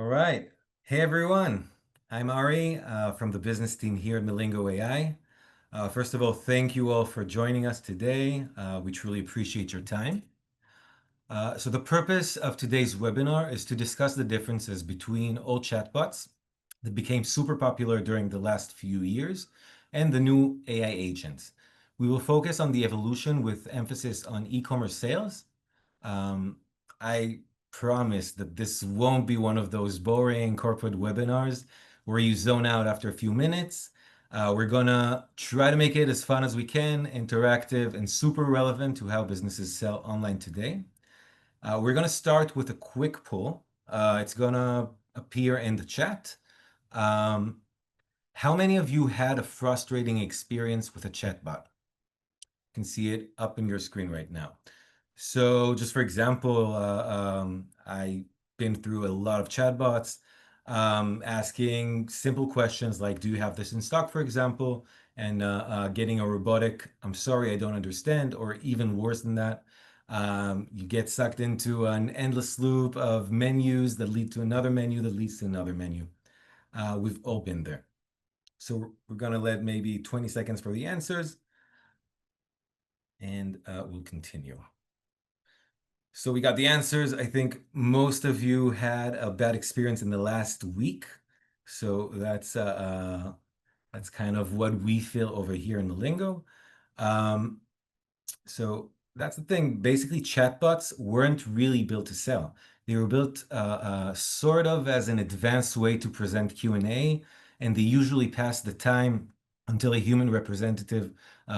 right. Hey, everyone. I'm Ari from the business team here at Melingo AI. First of all, thank you all for joining us today. We truly appreciate your time. So the purpose of today's webinar is to discuss the differences between old chatbots that became super popular during the last few years and the new AI agents. We will focus on the evolution with emphasis on e-commerce sales. Um, I promise that this won't be one of those boring corporate webinars where you zone out after a few minutes. We're gonna try to make it as fun as we can, interactive, and super relevant to how businesses sell online today. We're going to start with a quick poll. It's going to appear in the chat. Um, how many of you had a frustrating experience with a chatbot? You can see it up in your screen right now. So just for example, I've been through a lot of chatbots asking simple questions like, do you have this in stock, for example, and getting a robotic, I'm sorry, I don't understand, or even worse than that. You get sucked into an endless loop of menus that lead to another menu that leads to another menu. We've all been there. So we're going to let maybe 20 seconds for the answers, and we'll continue. So we got the answers. I think most of you had a bad experience in the last week. So that's kind of what we feel over here in the lingo. So that's the thing. Basically, chatbots weren't really built to sell. They were built sort of as an advanced way to present Q&A, and they usually pass the time until a human representative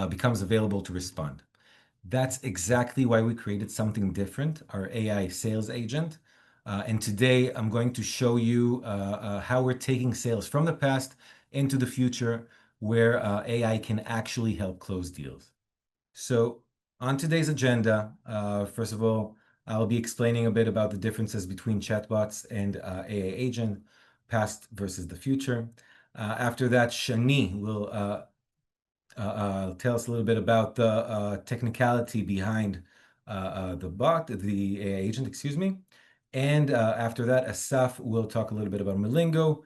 becomes available to respond. That's exactly why we created something different, our AI sales agent. And today I'm going to show you how we're taking sales from the past into the future where AI can actually help close deals. So on today's agenda, first of all, I'll be explaining a bit about the differences between chatbots and AI agent, past versus the future. After that, Shani will tell us a little bit about the technicality behind the AI agent, excuse me. And after that, Asaf will talk a little bit about Melingo.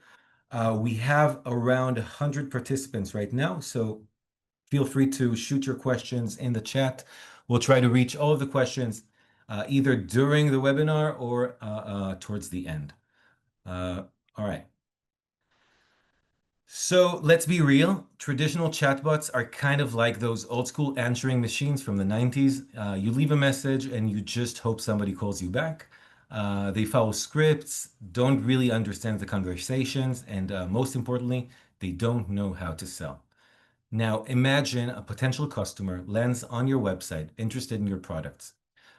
We have around 100 participants right now, so feel free to shoot your questions in the chat. We'll try to reach all of the questions either during the webinar or towards the end. All right. So let's be real. Traditional chatbots are kind of like those old school answering machines from the 90s. You leave a message and you just hope somebody calls you back. They follow scripts, don't really understand the conversations, and most importantly, they don't know how to sell. Now, imagine a potential customer lands on your website interested in your products.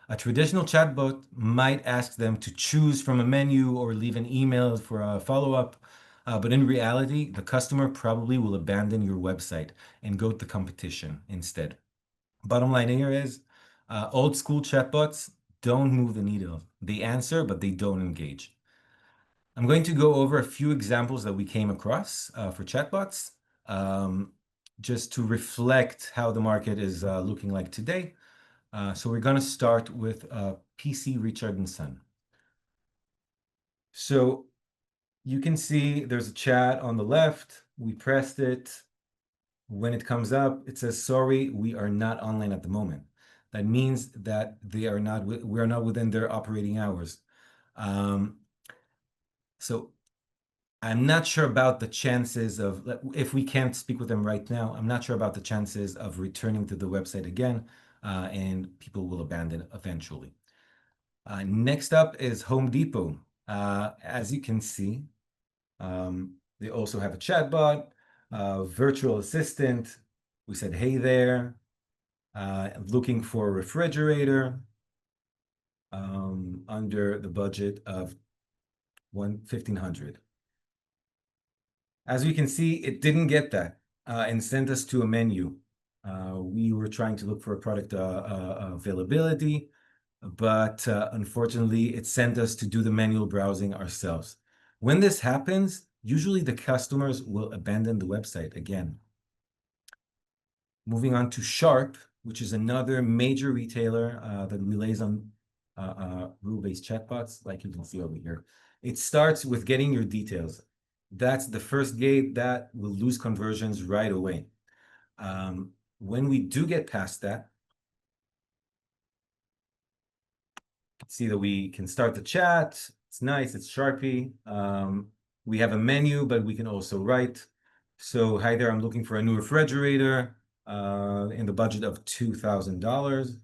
A traditional chatbot might ask them to choose from a menu or leave an email for a follow-up, but in reality, the customer probably will abandon your website and go to the competition instead. Bottom line here is, old school chatbots don't move the needle. They answer, but they don't engage. I'm going to go over a few examples that we came across for chatbots, just to reflect how the market is looking like today. So we're going to start with PC Richard and Son. So you can see there's a chat on the left. We pressed it. When it comes up, it says, sorry, we are not online at the moment. That means that we are not within their operating hours. So I'm not sure about the chances of, if we can't speak with them right now, I'm not sure about the chances of returning to the website again, and people will abandon it eventually. Next up is Home Depot. As you can see, they also have a chatbot, virtual assistant. We said, hey there, looking for a refrigerator under the budget of $1,500. As we can see, it didn't get that and sent us to a menu. We were trying to look for a product availability, but unfortunately, it sent us to do the manual browsing ourselves. When this happens, usually the customers will abandon the website again. Moving on to Sharp, which is another major retailer that relies on rule-based chatbots, like you can see over here. It starts with getting your details. That's the first gate that will lose conversions right away. When we do get past that, see that we can start the chat. It's nice, it's Sharpie. We have a menu, but we can also write. So, hi there, I'm looking for a new refrigerator in the budget of $2,000.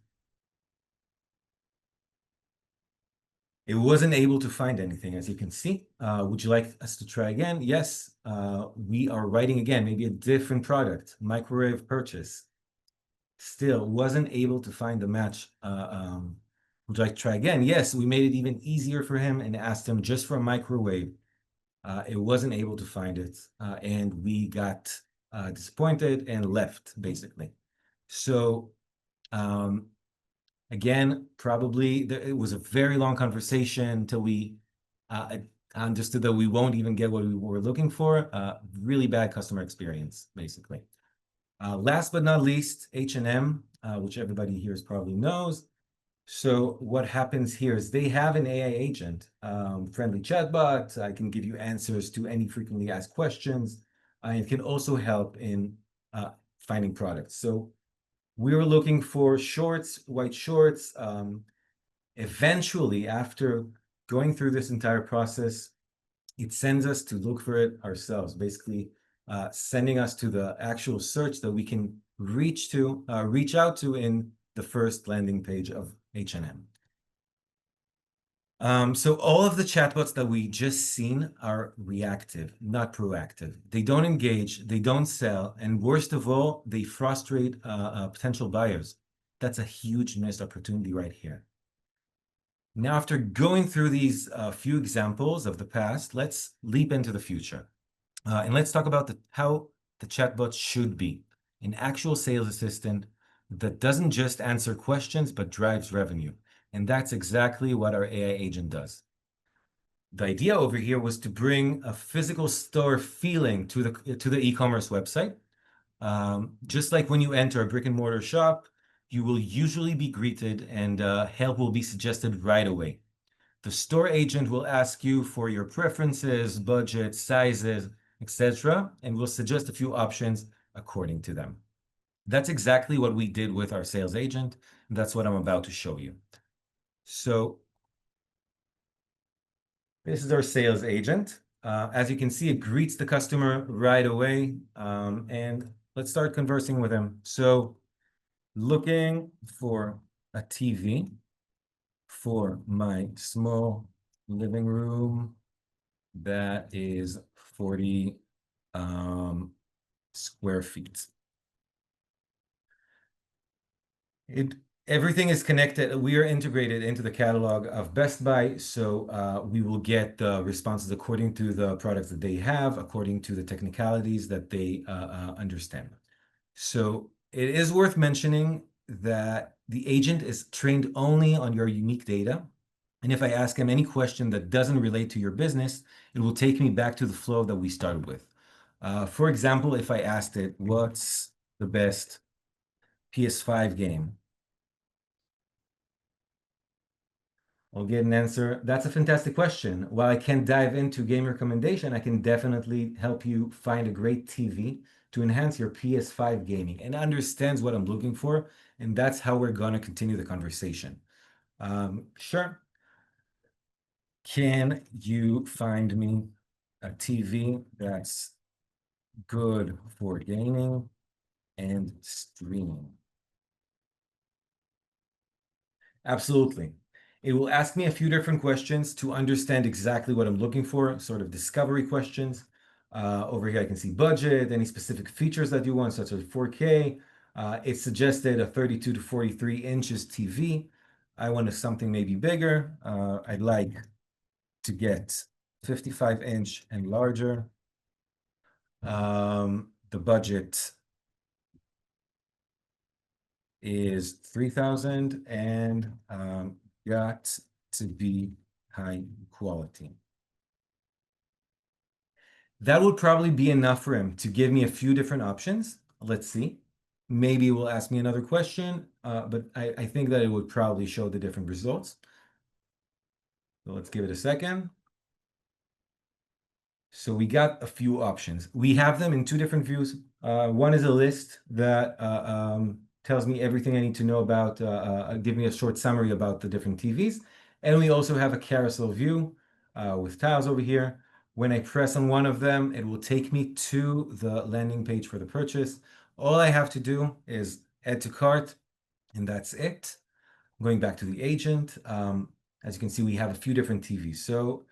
It wasn't able to find anything, as you can see. Would you like us to try again? Yes, we are writing again, maybe a different product, microwave purchase. Still wasn't able to find the match. Would you like to try again? Yes, we made it even easier for him and asked him just for a microwave. It wasn't able to find it, and we got disappointed and left, basically. So, again, probably it was a very long conversation until we understood that we won't even get what we were looking for. Really bad customer experience, basically. Last but not least, H&M, which everybody here probably knows. So what happens here is they have an AI agent, friendly chatbot. I can give you answers to any frequently asked questions. It can also help in finding products. So we were looking for shorts, white shorts. Eventually, after going through this entire process, it sends us to look for it ourselves, basically sending us to the actual search that we can reach out to in the first landing page of H&M. So all of the chatbots that we just seen are reactive, not proactive. They don't engage, they don't sell, and worst of all, they frustrate potential buyers. That's a huge missed opportunity right here. Now, after going through these few examples of the past, let's leap into the future. And let's talk about how the chatbot should be an actual sales assistant that doesn't just answer questions, but drives revenue. And that's exactly what our AI agent does. The idea over here was to bring a physical store feeling to the e-commerce website. Just like when you enter a brick and mortar shop, you will usually be greeted and help will be suggested right away. The store agent will ask you for your preferences, budget, sizes, etc., and will suggest a few options according to them. That's exactly what we did with our sales agent. And that's what I'm about to show you. So this is our sales agent. As you can see, it greets the customer right away. And let's start conversing with him. So looking for a TV for my small living room that is 40 square feet. Everything is connected. We are integrated into the catalog of Best Buy, so we will get the responses according to the products that they have, according to the technicalities that they understand. So it is worth mentioning that the agent is trained only on your unique data. And if I ask him any question that doesn't relate to your business, it will take me back to the flow that we started with. For example, if I asked it, what's the best PS5 game? I'll get an answer. That's a fantastic question. While I can't dive into game recommendation, I can definitely help you find a great TV to enhance your PS5 gaming and understands what I'm looking for. And that's how we're going to continue the conversation. Sure. Can you find me a TV that's good for gaming and streaming? Absolutely. It will ask me a few different questions to understand exactly what I'm looking for, sort of discovery questions. Over here, I can see budget, any specific features that you want, such as 4K. It suggested a 32 to 43 inches TV. I wanted something maybe bigger. I'd like to get 55-inch and larger. The budget is 3,000 and got to be high quality. That would probably be enough for him to give me a few different options. Let's see. Maybe he will ask me another question, but I think that it would probably show the different results. So let's give it a second. So we got a few options. We have them in two different views. One is a list that tells me everything I need to know about, give me a short summary about the different TVs. And we also have a carousel view with tiles over here. When I press on one of them, it will take me to the landing page for the purchase. All I have to do is add to cart, and that's it. Going back to the agent, as you can see, we have a few different TVs. So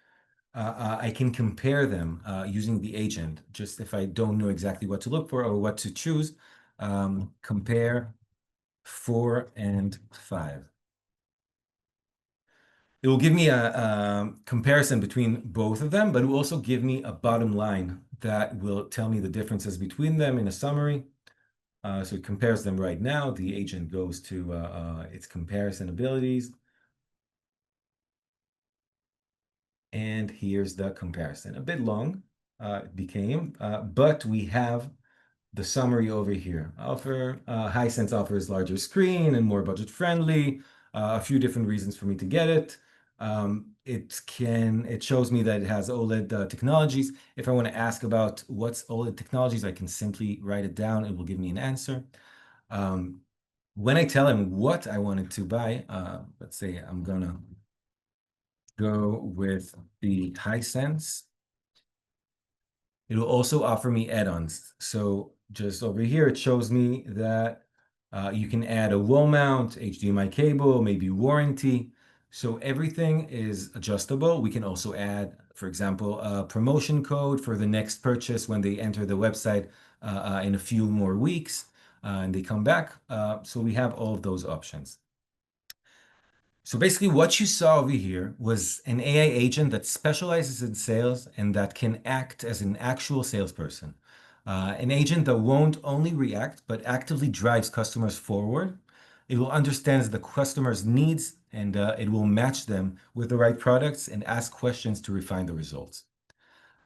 I can compare them using the agent, just if I don't know exactly what to look for or what to choose, compare 4 and 5. It will give me a comparison between both of them, but it will also give me a bottom line that will tell me the differences between them in a summary. So it compares them right now. The agent goes to its comparison abilities. And here's the comparison. A bit long it became, but we have the summary over here. Hisense offers larger screen and more budget friendly. A few different reasons for me to get it. It shows me that it has OLED technologies. If I want to ask about what's OLED technologies, I can simply write it down. It will give me an answer. When I tell him what I wanted to buy, let's say I'm gonna go with the Hisense. It will also offer me add-ons. So just over here, it shows me that you can add a wall mount, HDMI cable, maybe warranty. So everything is adjustable. We can also add, for example, a promotion code for the next purchase when they enter the website in a few more weeks and they come back. So we have all of those options. So basically what you saw over here was an AI agent that specializes in sales and that can act as an actual salesperson. An agent that won't only react, but actively drives customers forward. It will understand the customer's needs and it will match them with the right products and ask questions to refine the results.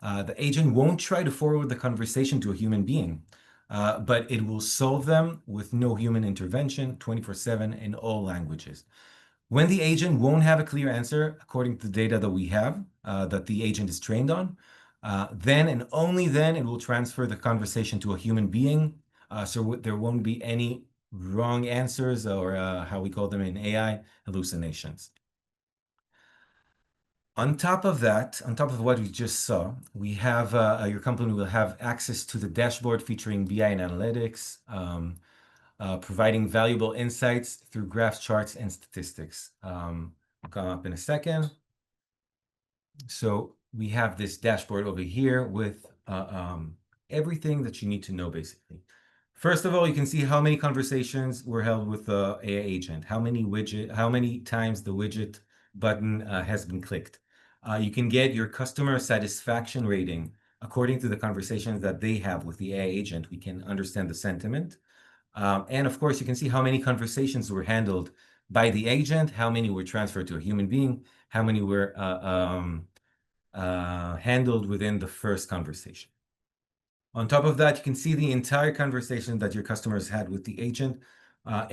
The agent won't try to forward the conversation to a human being, but it will solve them with no human intervention 24/7 in all languages. When the agent won't have a clear answer, according to the data that we have, that the agent is trained on, then and only then it will transfer the conversation to a human being. So there won't be any wrong answers or how we call them in AI, hallucinations. On top of that, on top of what we just saw, we have your company will have access to the dashboard featuring BI and analytics. Providing valuable insights through graphs, charts, and statistics. I'll come up in a second. So we have this dashboard over here with everything that you need to know, basically. First of all, you can see how many conversations were held with the AI agent, how many times the widget button has been clicked. You can get your customer satisfaction rating according to the conversations that they have with the AI agent. We can understand the sentiment. And of course, you can see how many conversations were handled by the agent, how many were transferred to a human being, how many were handled within the first conversation. On top of that, you can see the entire conversation that your customers had with the agent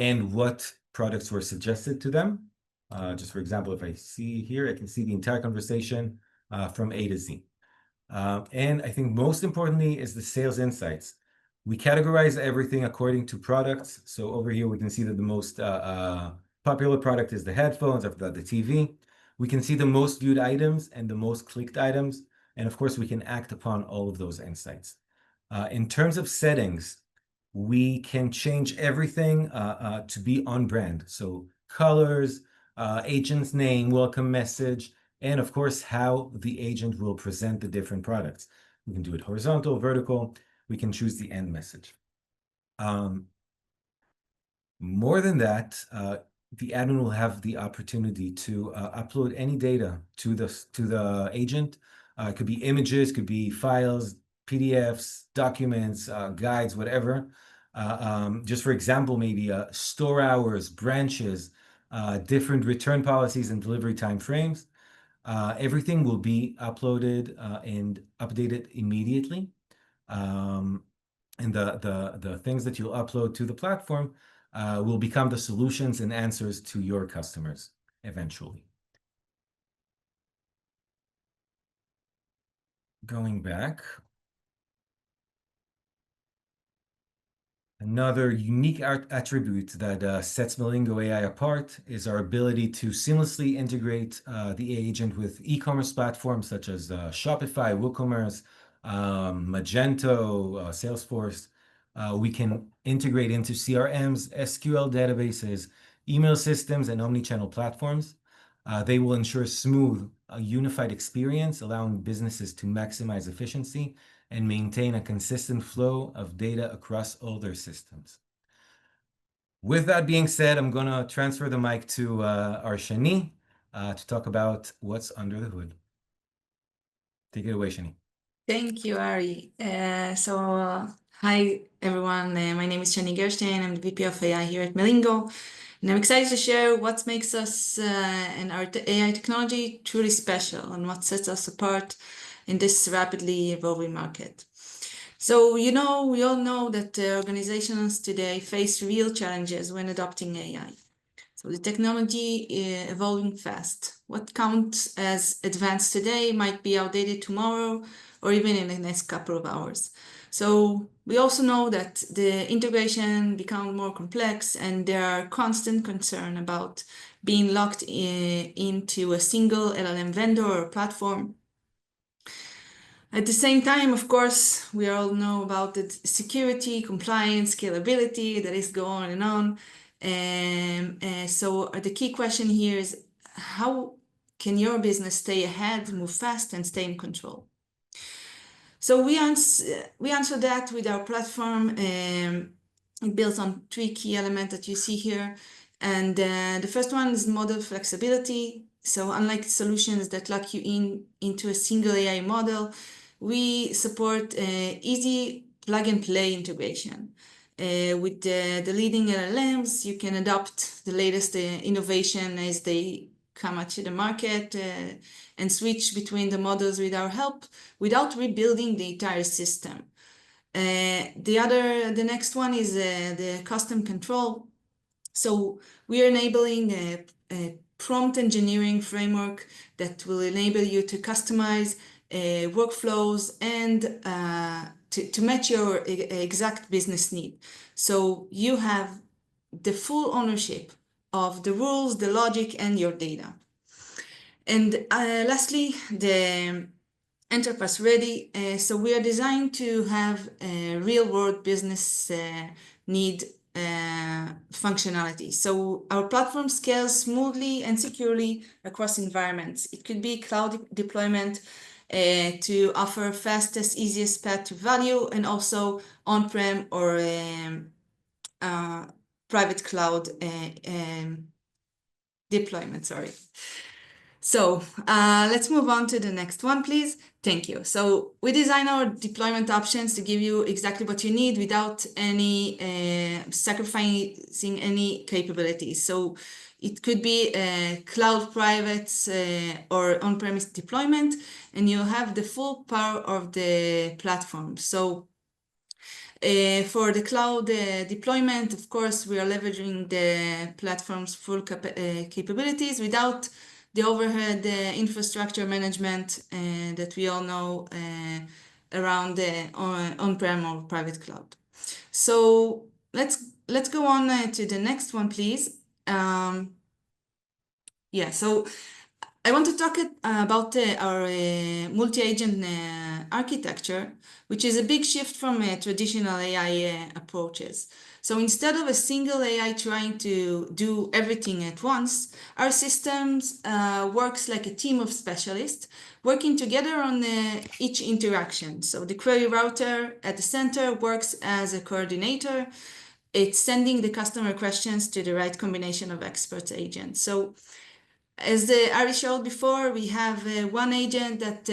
and what products were suggested to them. Just for example, if I see here, I can see the entire conversation from A to Z. And I think most importantly is the sales insights. We categorize everything according to products. So over here, we can see that the most popular product is the headphones, after that, the TV. We can see the most viewed items and the most clicked items. And of course, we can act upon all of those insights. In terms of settings, we can change everything to be on brand. So colors, agent's name, welcome message, and of course, how the agent will present the different products. We can do it horizontal, vertical. We can choose the end message. More than that, the admin will have the opportunity to upload any data to the agent. It could be images, could be files, PDFs, documents, guides, whatever. Just for example, maybe store hours, branches, different return policies and delivery time frames. Everything will be uploaded and updated immediately. And the things that you'll upload to the platform will become the solutions and answers to your customers eventually. going back. Another unique attribute that sets Melingo AI apart is our ability to seamlessly integrate the agent with e-commerce platforms such as Shopify, WooCommerce, Magento, Salesforce. We can integrate into CRMs, SQL databases, email systems, and omnichannel platforms. They will ensure smooth, unified experience, allowing businesses to maximize efficiency and maintain a consistent flow of data across all their systems. With that being said, I'm going to transfer the mic to our Shani to talk about what's under the hood. Take it away, Shani. Thank you, Ari. Hi, everyone. My name is Shani Gerstein. I'm the VP of AI here at Melingo. And I'm excited to share what makes us and our AI technology truly special and what sets us apart in this rapidly evolving market. So, we all know that organizations today face real challenges when adopting AI. So the technology is evolving fast. What counts as advanced today might be outdated tomorrow or even in the next couple of hours. So we also know that the integration becomes more complex and there are constant concern about being locked into a single LLM vendor or platform. At the same time, of course, we all know about the security, compliance, scalability, that is go on and on. So the key question here is how can your business stay ahead, move fast, and stay in control? So we answer that with our platform. It builds on 3 key elements that you see here. And the first one is model flexibility. So unlike solutions that lock you into a single AI model, we support easy plug-and-play integration. With the leading LLMs, you can adopt the latest innovation as they come out to the market and switch between the models with our help without rebuilding the entire system. The next one is the custom control. So we are enabling a prompt engineering framework that will enable you to customize workflows and to match your exact business need. So you have the full ownership of the rules, the logic, and your data. And lastly, the enterprise ready. So we are designed to have a real-world business need functionality. So our platform scales smoothly and securely across environments. It could be cloud deployment to offer fastest, easiest path to value, and also on-prem or private cloud deployment, sorry. So let's move on to the next one, please. Thank you. So we design our deployment options to give you exactly what you need without any sacrificing any capabilities. So it could be cloud private or on-premise deployment, and you have the full power of the platform. So for the cloud deployment, of course, we are leveraging the platform's full capabilities without the overhead infrastructure management that we all know around the on-prem or private cloud. So let's go on to the next one, please. So I want to talk about our multi-agent architecture, which is a big shift from traditional AI approaches. So instead of a single AI trying to do everything at once, our systems works like a team of specialists working together on each interaction. So the query router at the center works as a coordinator. It's sending the customer questions to the right combination of expert agents. So as Ari showed before, we have one agent that,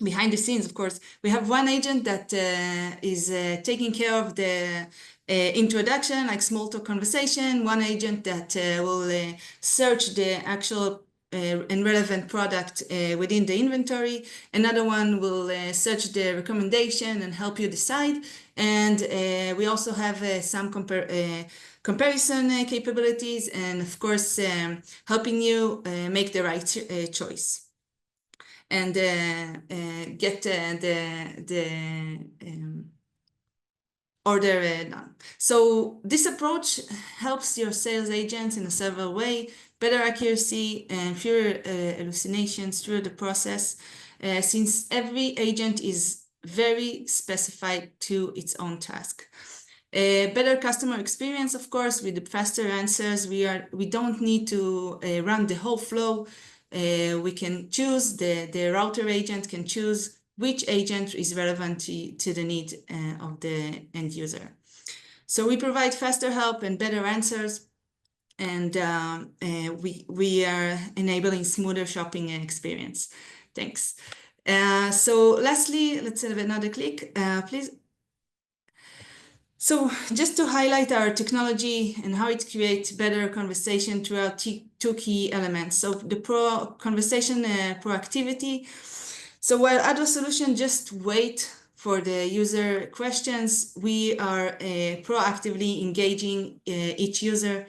behind the scenes, of course, we have one agent that is taking care of the introduction, like small talk conversation, one agent that will search the actual and relevant product within the inventory. Another one will search the recommendation and help you decide. And we also have some comparison capabilities and, of course, helping you make the right choice. and get the order done. So this approach helps your sales agents in a several way, better accuracy and fewer hallucinations through the process, since every agent is very specified to its own task. Better customer experience, of course, with the faster answers. We don't need to run the whole flow. We can choose, the router agent can choose which agent is relevant to the need of the end user. So we provide faster help and better answers, and we are enabling smoother shopping experience. Thanks. So lastly, let's have another click, please. So just to highlight our technology and how it creates better conversation throughout two key elements. So the conversation proactivity. So while other solutions just wait for the user questions, we are proactively engaging each user.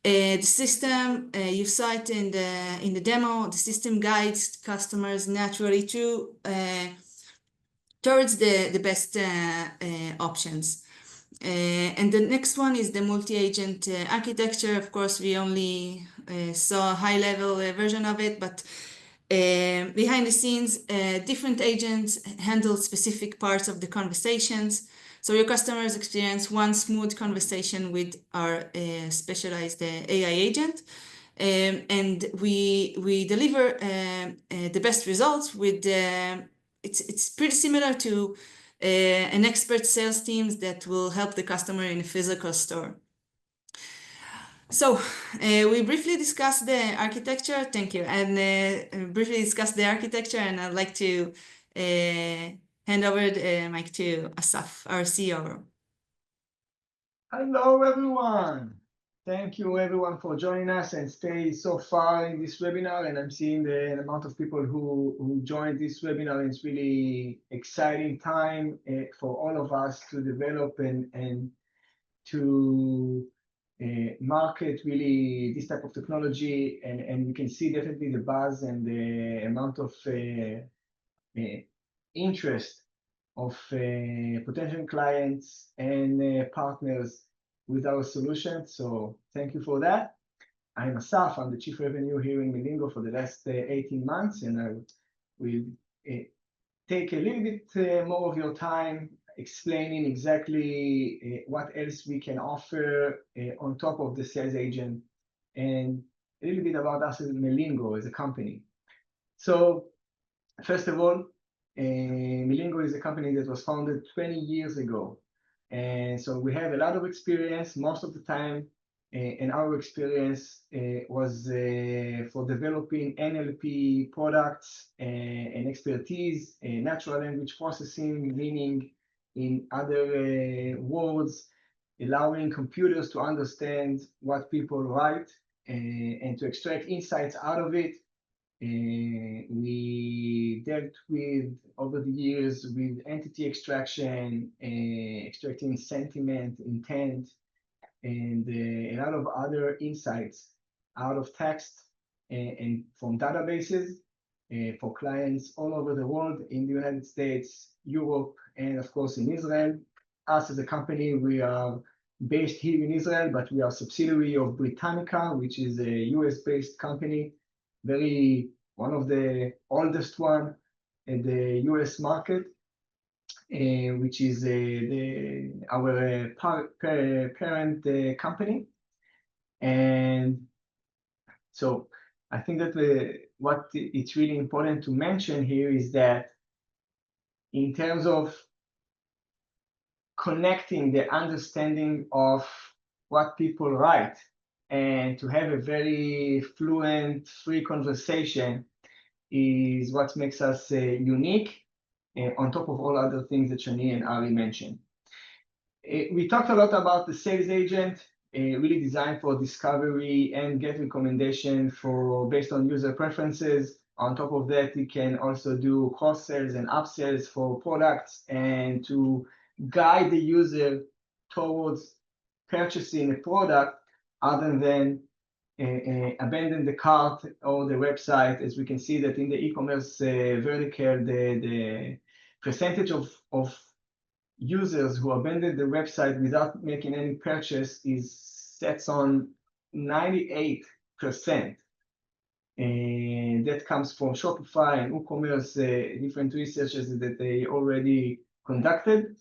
The system, you saw it in the demo, the system guides customers naturally towards the best options. And the next one is the multi-agent architecture. Of course, we only saw a high-level version of it, but behind the scenes, different agents handle specific parts of the conversations. So your customers experience one smooth conversation with our specialized AI agent. And we deliver the best results with, it's pretty similar to an expert sales teams that will help the customer in a physical store. So we briefly discussed the architecture. Thank you. And briefly discussed the architecture, and I'd like to hand over the mic to Asaf, our CEO. Hello, everyone. Thank you, everyone, for joining us and stay so far in this webinar. And I'm seeing the amount of people who joined this webinar. It's really exciting time for all of us to develop and to market really this type of technology. And we can see definitely the buzz and the amount of interest of potential clients and partners with our solution. So thank you for that. I'm Asaf. I'm the Chief Revenue here in Melingo for the last 18 months, and I will take a little bit more of your time explaining exactly what else we can offer on top of the sales agent, and a little bit about us as Melingo as a company. So first of all, Melingo is a company that was founded 20 years ago. And so we have a lot of experience most of the time. And our experience was for developing NLP products and expertise, natural language processing, meaning in other words, allowing computers to understand what people write and to extract insights out of it. We dealt with, over the years, with entity extraction, extracting sentiment, intent, and a lot of other insights out of text and from databases for clients all over the world in the United States, Europe, and of course in Israel. Us as a company, we are based here in Israel, but we are a subsidiary of Britannica, which is a US-based company, one of the oldest one in the US market, which is our parent company. And so I think that what it's really important to mention here is that in terms of connecting the understanding of what people write and to have a very fluent, free conversation is what makes us unique, on top of all other things that Shani and Ari mentioned. We talked a lot about the sales agent, really designed for discovery and get recommendation based on user preferences. On top of that, you can also do cross sales and upsells for products and to guide the user towards purchasing a product other than abandon the cart or the website. As we can see that in the e-commerce vertical, the percentage of users who abandoned the website without making any purchase sets on 98%. And that comes from Shopify and WooCommerce, different researches that they already conducted.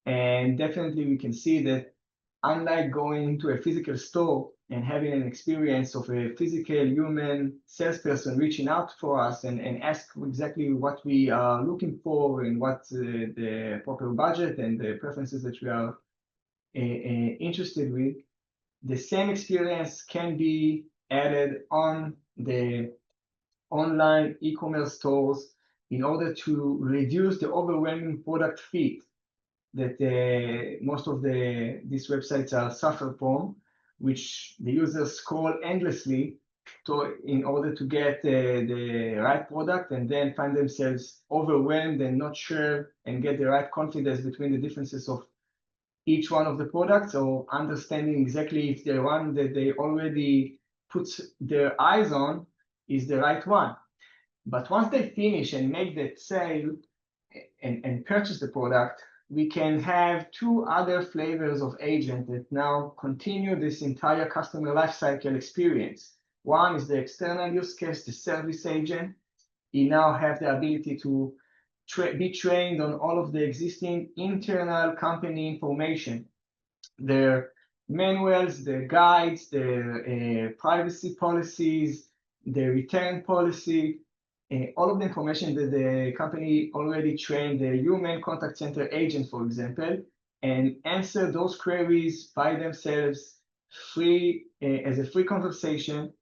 And definitely we can see that unlike going into a physical store and having an experience of a physical human salesperson reaching out for us and ask exactly what we are looking for and what the proper budget and the preferences that we are interested with, the same experience can be added on the online e-commerce stores in order to reduce the overwhelming product fit that most of these websites are suffer from, which the users scroll endlessly in order to get the right product and then find themselves overwhelmed and not sure and get the right confidence between the differences of each one of the products, or understanding exactly if the one that they already put their eyes on is the right one. But once they finish and make that sale and purchase the product, we can have two other flavors of agent that now continue this entire customer lifecycle experience. One is the external use case, the service agent. You now have the ability to be trained on all of the existing internal company information, their manuals, their guides, their privacy policies, their return policy, all of the information that the company already trained the human contact center agent, for example, and answer those queries by themselves free as a free conversation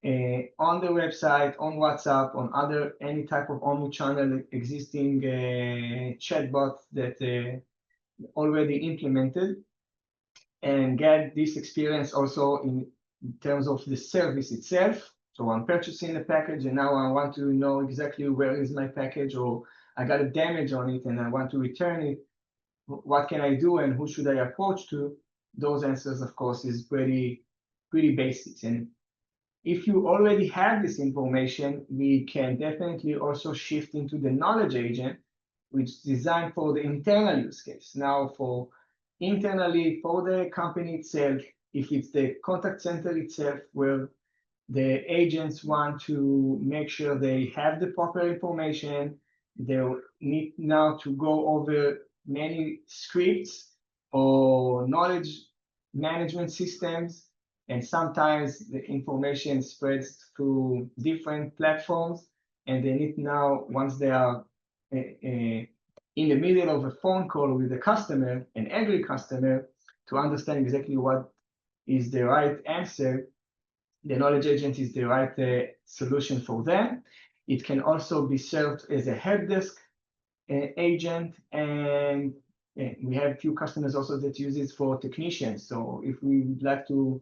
on the website, on WhatsApp, on any type of omni-channel existing chatbot that already implemented, and get this experience also in terms of the service itself. So I'm purchasing a package and now I want to know exactly where is my package, or I got a damage on it and I want to return it. What can I do and who should I approach to? Those answers, of course, is pretty basic. And if you already have this information, we can definitely also shift into the knowledge agent, which is designed for the internal use case. Now for internally for the company itself, if it's the contact center itself where the agents want to make sure they have the proper information, they need now to go over many scripts or knowledge management systems, and sometimes the information spreads through different platforms, and they need now, once they are in the middle of a phone call with a customer, an angry customer, to understand exactly what is the right answer, the knowledge agent is the right solution for them. It can also be served as a help desk agent, and we have a few customers also that use it for technicians. So if we would like to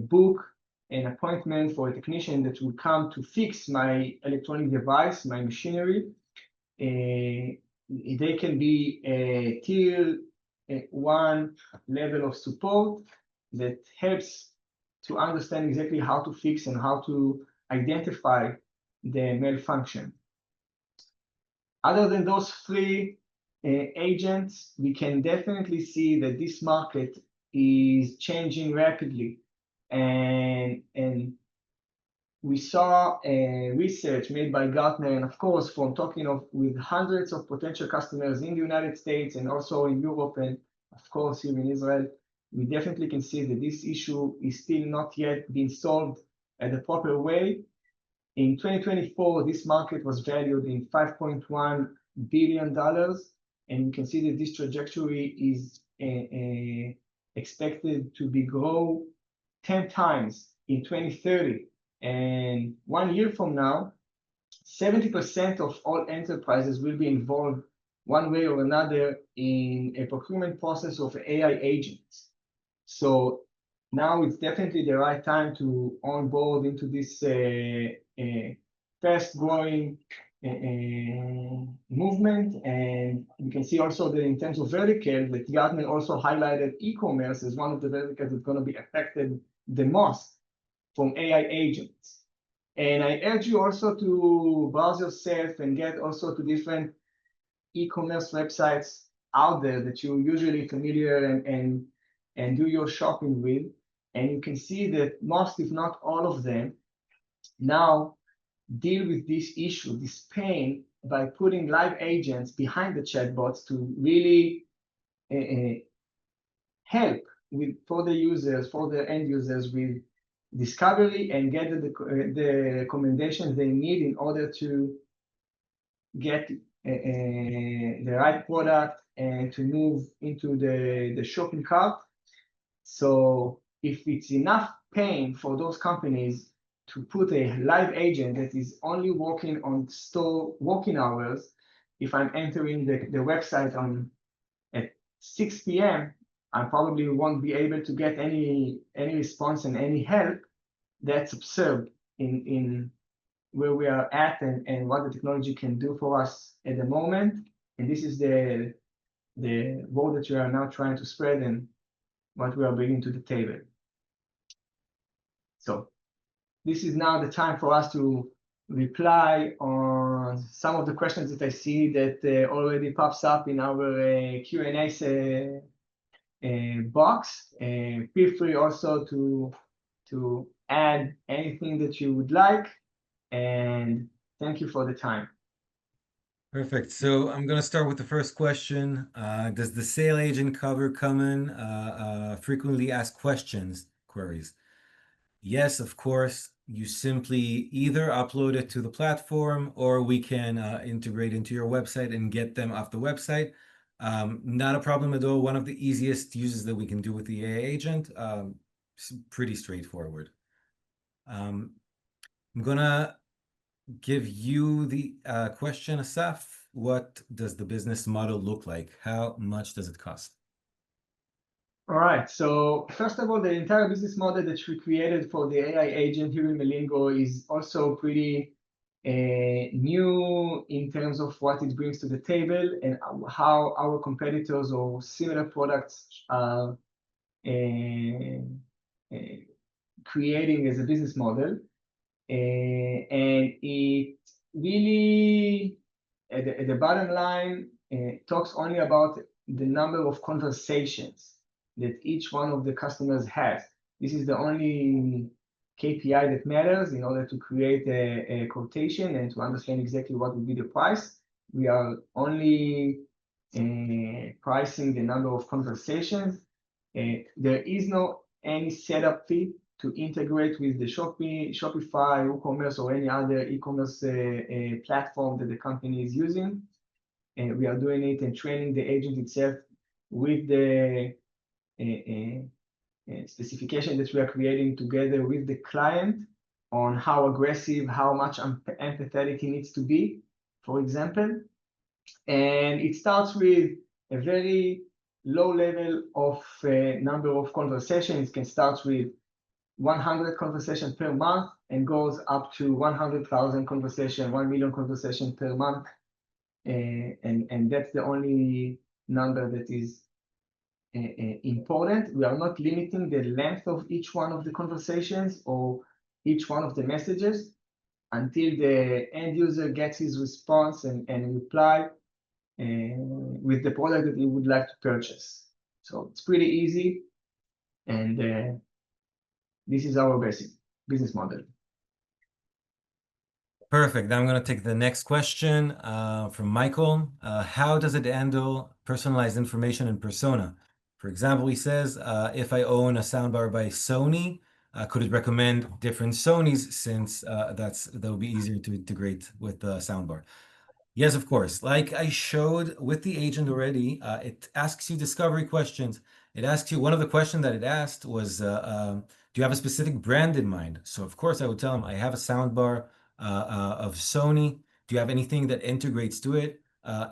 book an appointment for a technician that will come to fix my electronic device, my machinery, they can be a tier 1 level of support that helps to understand exactly how to fix and how to identify the malfunction. Other than those three agents, we can definitely see that this market is changing rapidly. And we saw research made by Gartner, and of course, from talking with hundreds of potential customers in the United States and also in Europe, and of course here in Israel, we definitely can see that this issue is still not yet being solved at the proper way. In 2024, this market was valued in $5.1 billion, and you can see that this trajectory is expected to grow 10 times in 2030. And 1 year from now, 70% of all enterprises will be involved one way or another in a procurement process of AI agents. So now it's definitely the right time to onboard into this fast-growing movement. And you can see also that in terms of vertical, that Gartner also highlighted e-commerce as one of the verticals that's going to be affected the most from AI agents. And I urge you also to browse yourself and get also to different e-commerce websites out there that you're usually familiar and do your shopping with. And you can see that most, if not all of them, now deal with this issue, this pain, by putting live agents behind the chatbots to really help for the users, for the end users with discovery and get the recommendations they need in order to get the right product and to move into the shopping cart. So if it's enough pain for those companies to put a live agent that is only working on store working hours, if I'm entering the website at 6 p.m., I probably won't be able to get any response and any help. That's absurd in where we are at and what the technology can do for us at the moment. And this is the word that we are now trying to spread and what we are bringing to the table. So this is now the time for us to reply on some of the questions that I see that already pops up in our Q&A box. Feel free also to add anything that you would like. And thank you for the time. Perfect. So I'm going to start with the first question. Does the sale agent cover common frequently asked queries? Yes, of course. You simply either upload it to the platform or we can integrate into your website and get them off the website. Not a problem at all. One of the easiest uses that we can do with the AI agent. Pretty straightforward. I'm going to give you the question, Asaf. What does the business model look like? How much does it cost? All right. So first of all, the entire business model that we created for the AI agent here in Melingo is also pretty new in terms of what it brings to the table and how our competitors or similar products are creating as a business model. And it really, at the bottom line, talks only about the number of conversations that each one of the customers has. This is the only KPI that matters in order to create a quotation and to understand exactly what would be the price. We are only pricing the number of conversations. There is no any setup fee to integrate with the Shopify, WooCommerce, or any other e-commerce platform that the company is using. And we are doing it and training the agent itself with the specification that we are creating together with the client on how aggressive, how much empathetic he needs to be, for example. And it starts with a very low level of number of conversations. It can start with 100 conversations per month and goes up to 100,000 conversations, 1 million conversations per month. And that's the only number that is important. We are not limiting the length of each one of the conversations or each one of the messages until the end user gets his response and reply with the product that he would like to purchase. So it's pretty easy. And this is our basic business model. Perfect. Now I'm going to take the next question from Michael. How does it handle personalized information and persona? For example, he says, if I own a soundbar by Sony, could it recommend different Sonys since that will be easier to integrate with the soundbar? Yes, of course. Like I showed with the agent already, it asks you discovery questions. It asks you, one of the questions that it asked was, do you have a specific brand in mind? So of course I would tell him, I have a soundbar of Sony. Do you have anything that integrates to it?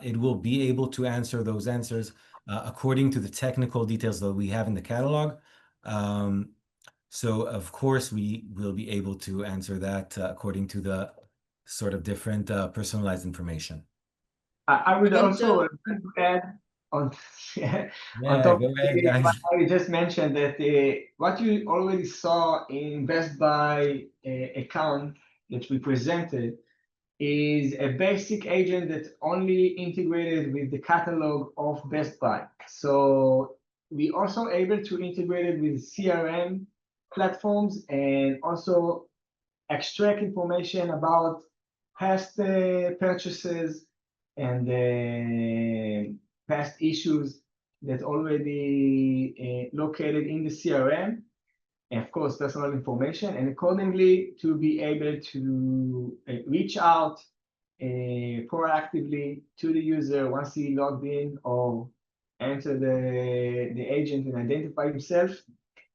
It will be able to answer those answers according to the technical details that we have in the catalog. So of course we will be able to answer that according to the sort of different personalized information. I would also add on Yeah, top go of ahead, what guys. I just mentioned, that what you already saw in Best Buy account that we presented is a basic agent that only integrated with the catalog of Best Buy. So we also able to integrate it with CRM platforms and also extract information about past purchases and past issues that already located in the CRM, and of course, personal information, and accordingly to be able to reach out proactively to the user once he logged in or enter the agent and identify himself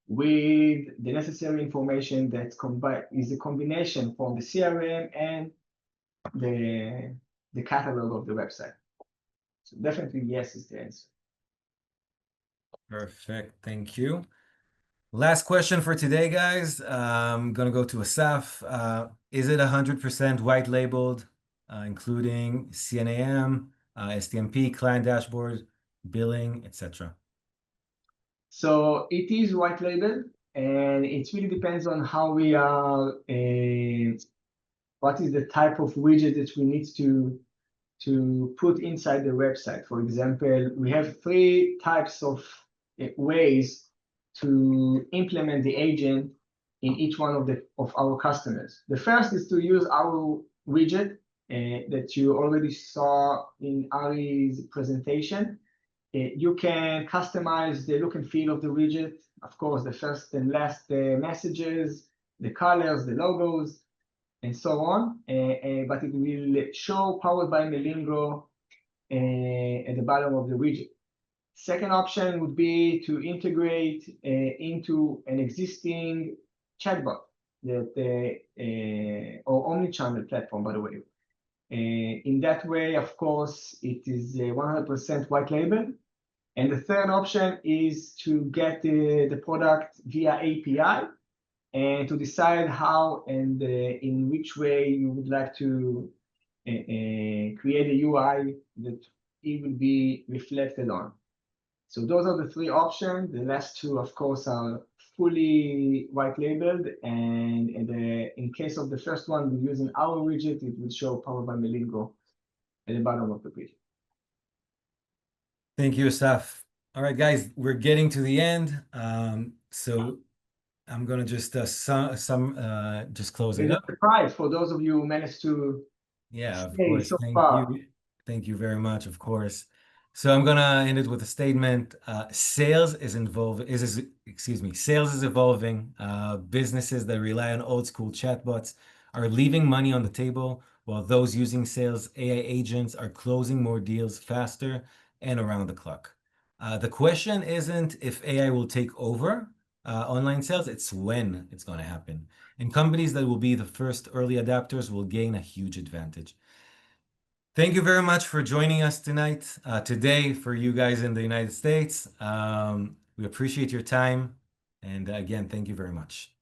with the necessary information that is a combination from the CRM and the catalog of the website. So definitely yes is the answer. Perfect. Thank you. Last question for today, guys. I'm gonna go to Asaf. Is it 100% white labeled, including CNAM, STMP, client dashboard, billing, etc.? So it is white label, and it really depends on how we are, what is the type of widget that we need to put inside the website. For example, we have three types of ways to implement the agent in each one of our customers. The first is to use our widget that you already saw in Ari's presentation. You can customize the look and feel of the widget, of course, the first and last messages, the colors, the logos, and so on. But it will show powered by Melingo at the bottom of the widget. Second option would be to integrate into an existing chatbot that or omnichannel platform, by the way. In that way, of course, it is 100% white label. And the third option is to get the product via API and to decide how and in which way you would like to create a UI that it will be reflected on. So those are the three options. The last two, of course, are fully white labeled. And in case of the first one, we're using our widget, it will show powered by Melingo at the bottom of the widget. Thank you, Asaf. All right, guys, we're getting to the end. So I'm gonna just just close it There's a up. surprise for those of you who managed to Yeah, of stay course. so Thank far. you. Thank you very much, of course. So I'm gonna end it with a statement. Sales is involved is excuse me, sales is evolving. Businesses that rely on old school chatbots are leaving money on the table, while those using sales AI agents are closing more deals faster and around the clock. The question isn't if AI will take over online sales, it's when it's going to happen. And companies that will be the first early adapters will gain a huge advantage. Thank you very much for joining us tonight, today, for you guys in the United States. We appreciate your time. And again, thank you very much.